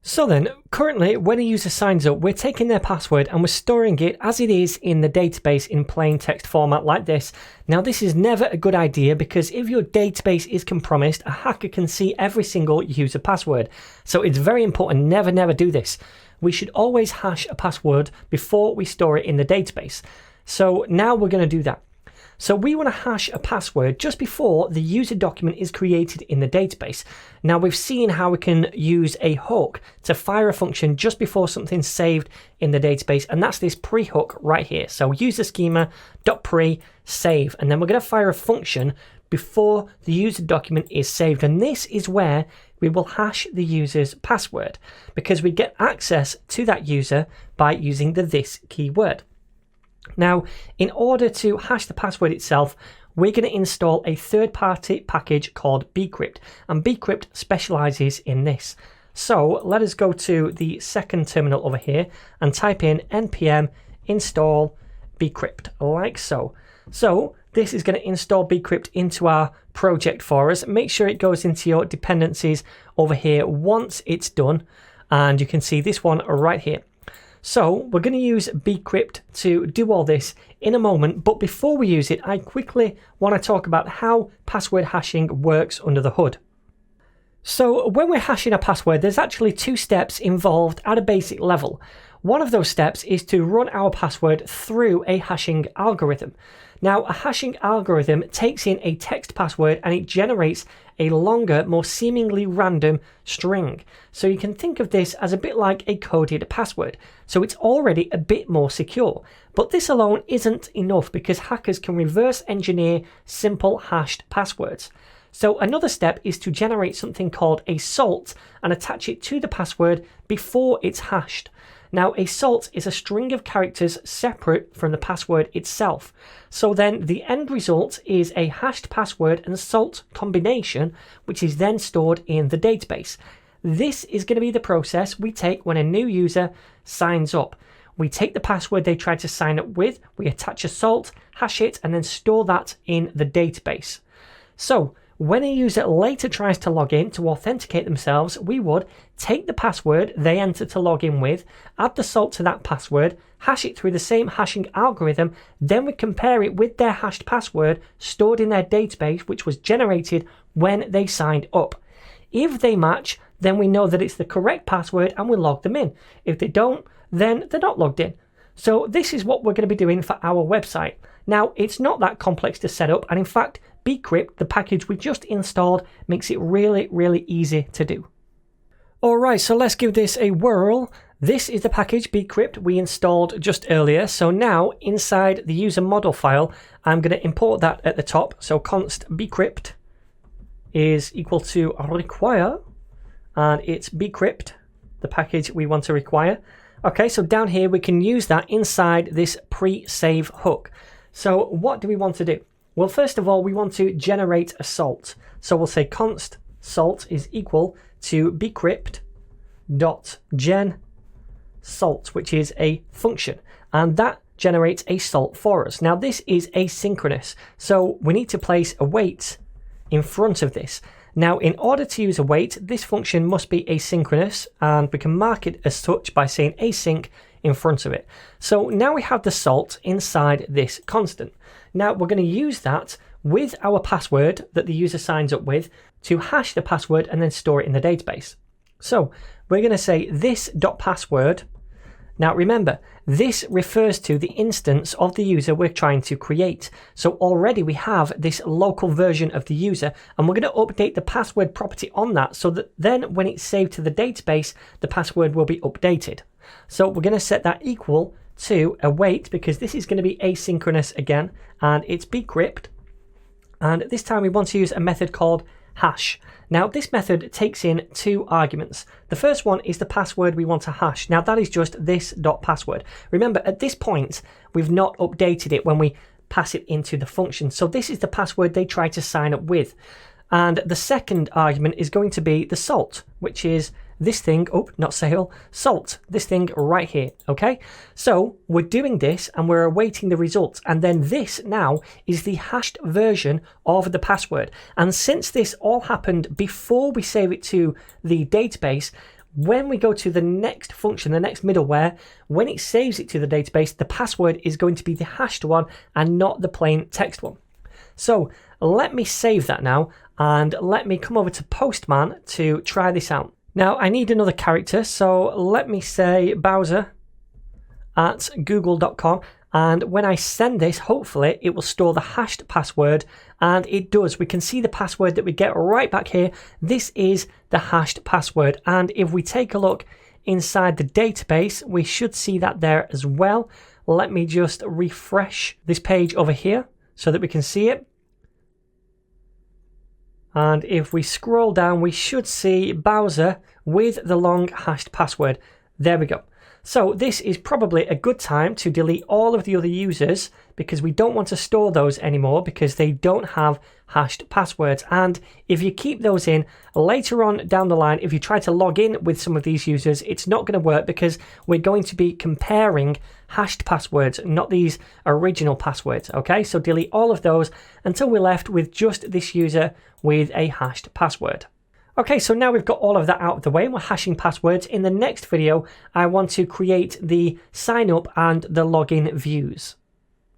So then, currently when a user signs up, we're taking their password and we're storing it as it is in the database in plain text format like this. Now this is never a good idea because if your database is compromised, a hacker can see every single user password. So it's very important, never do this. We should always hash a password before we store it in the database. So now we're going to do that. So we want to hash a password just before the user document is created in the database. Now we've seen how we can use a hook to fire a function just before something's saved in the database, and that's this pre-hook right here. So user schema.pre save, and then we're going to fire a function before the user document is saved, and this is where we will hash the user's password because we get access to that user by using the this keyword. Now, in order to hash the password itself, we're going to install a third-party package called bcrypt, and bcrypt specializes in this. So let us go to the second terminal over here and type in npm install bcrypt, like so. So this is going to install bcrypt into our project for us. Make sure it goes into your dependencies over here once it's done, and you can see this one right here. So we're going to use bcrypt to do all this in a moment, but before we use it, I quickly want to talk about how password hashing works under the hood. So when we're hashing a password, there's actually two steps involved at a basic level. One of those steps is to run our password through a hashing algorithm. Now, a hashing algorithm takes in a text password and it generates a longer, more seemingly random string. So you can think of this as a bit like a coded password. So it's already a bit more secure. But this alone isn't enough because hackers can reverse engineer simple hashed passwords. So another step is to generate something called a salt and attach it to the password before it's hashed. Now, a salt is a string of characters separate from the password itself. So then the end result is a hashed password and salt combination, which is then stored in the database. This is going to be the process we take when a new user signs up. We take the password they tried to sign up with, we attach a salt, hash it, and then store that in the database. So when a user later tries to log in to authenticate themselves, we would take the password they entered to log in with, add the salt to that password, hash it through the same hashing algorithm, then we compare it with their hashed password stored in their database, which was generated when they signed up. If they match, then we know that it's the correct password and we log them in. If they don't, then they're not logged in. So this is what we're going to be doing for our website. Now, it's not that complex to set up, and in fact, bcrypt, the package we just installed, makes it really easy to do. Alright, so let's give this a whirl. This is the package bcrypt we installed just earlier. So now inside the user model file, I'm going to import that at the top. So const bcrypt is equal to require, and it's bcrypt, the package we want to require. Okay, so down here we can use that inside this pre-save hook. So what do we want to do? Well, first of all, we want to generate a salt. So we'll say const salt is equal to bcrypt.gen salt, which is a function, and that generates a salt for us. Now this is asynchronous, so we need to place a wait in front of this. Now, in order to use a wait, this function must be asynchronous, and we can mark it as such by saying async in front of it. So now we have the salt inside this constant. Now we're going to use that with our password that the user signs up with to hash the password and then store it in the database. So we're going to say this.password. Now remember, this refers to the instance of the user we're trying to create. So already we have this local version of the user, and we're going to update the password property on that so that then when it's saved to the database, the password will be updated. So we're going to set that equal to await, because this is going to be asynchronous again, and it's bcrypt, and this time we want to use a method called hash. Now this method takes in two arguments. The first one is the password we want to hash. Now that is just this.password. Remember, at this point we've not updated it when we pass it into the function, so this is the password they try to sign up with. And the second argument is going to be the salt, which is this thing, oh, not sale, salt, this thing right here, okay? So we're doing this and we're awaiting the results, and then this now is the hashed version of the password. And since this all happened before we save it to the database, When we go to the next function, the next middleware, when it saves it to the database, the password is going to be the hashed one and not the plain text one. So let me save that now, and let me come over to Postman to try this out. Now I need another character, so let me say Bowser@google.com, and when I send this, hopefully it will store the hashed password, and it does. We can see the password that we get right back here. This is the hashed password, and if we take a look inside the database, we should see that there as well. Let me just refresh this page over here so that we can see it. And if we scroll down, we should see Bowser with the long hashed password. There we go. So this is probably a good time to delete all of the other users, because we don't want to store those anymore because they don't have hashed passwords. And if you keep those in, later on down the line, if you try to log in with some of these users, it's not going to work because we're going to be comparing hashed passwords, not these original passwords. Okay, so delete all of those until we're left with just this user with a hashed password. Okay, so now we've got all of that out of the way and we're hashing passwords. In the next video, I want to create the sign up and the login views.